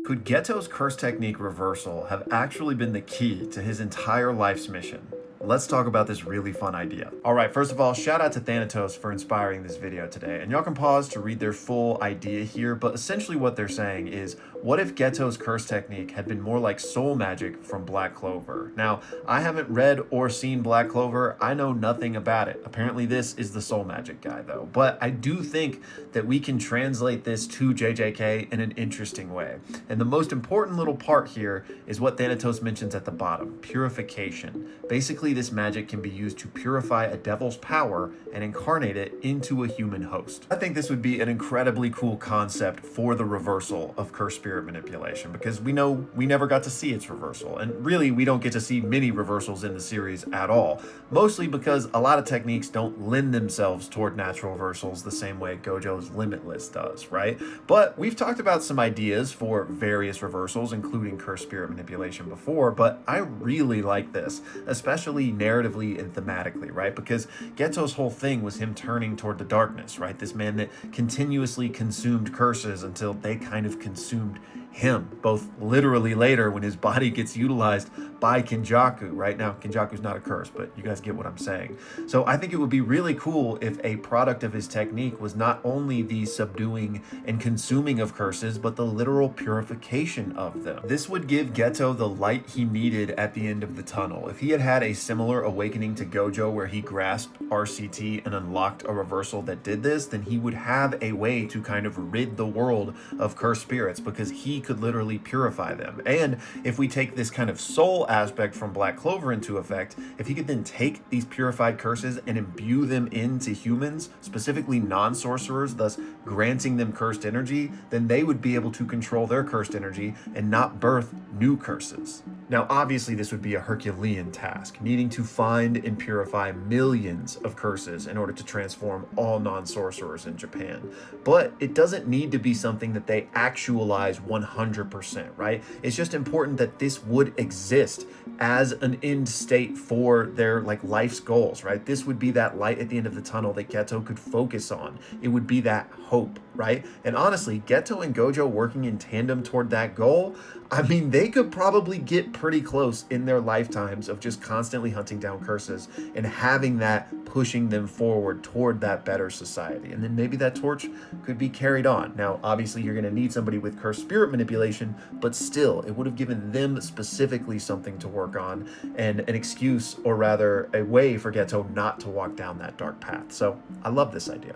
Could Geto's curse technique reversal have actually been the key to his entire life's mission? Let's talk about this really fun idea. All right, first of all, shout out to Thanatos for inspiring this video today. And y'all can pause to read their full idea here, but essentially what they're saying is, what if Geto's curse technique had been more like soul magic from Black Clover? Now, I haven't read or seen Black Clover. I know nothing about it. Apparently this is the soul magic guy though. But I do think that we can translate this to JJK in an interesting way. And the most important little part here is what Thanatos mentions at the bottom, purification. Basically, this magic can be used to purify a devil's power and incarnate it into a human host. I think this would be an incredibly cool concept for the reversal of cursed spirit manipulation, because we know we never got to see its reversal, and really we don't get to see many reversals in the series at all, mostly because a lot of techniques don't lend themselves toward natural reversals the same way Gojo's Limitless does, right? But we've talked about some ideas for various reversals, including cursed spirit manipulation before, but I really like this, especially narratively and thematically, right? Because Geto's whole thing was him turning toward the darkness, right? This man that continuously consumed curses until they kind of consumed him, both literally later when his body gets utilized by Kenjaku, right? Now, Kenjaku's not a curse, but you guys get what I'm saying. So I think it would be really cool if a product of his technique was not only the subduing and consuming of curses, but the literal purification of them. This would give Geto the light he needed at the end of the tunnel. If he had had a similar awakening to Gojo where he grasped RCT and unlocked a reversal that did this, then he would have a way to kind of rid the world of cursed spirits, because he could literally purify them. And if we take this kind of soul aspect from Black Clover into effect, if he could then take these purified curses and imbue them into humans, specifically non-sorcerers, thus granting them cursed energy, then they would be able to control their cursed energy and not birth new curses. Now, obviously, this would be a Herculean task, needing to find and purify millions of curses in order to transform all non-sorcerers in Japan. But it doesn't need to be something that they actualize 100%, right? It's just important that this would exist as an end state for their life's goals, right? This would be that light at the end of the tunnel that Geto could focus on. It would be that hope, right? And honestly, Geto and Gojo working in tandem toward that goal, I mean, they could probably get pretty close in their lifetimes of just constantly hunting down curses and having that pushing them forward toward that better society. And then maybe that torch could be carried on. Now, obviously, you're going to need somebody with cursed spirit manipulation, but still, it would have given them specifically something to work on and an excuse, or rather a way for Geto not to walk down that dark path. So I love this idea.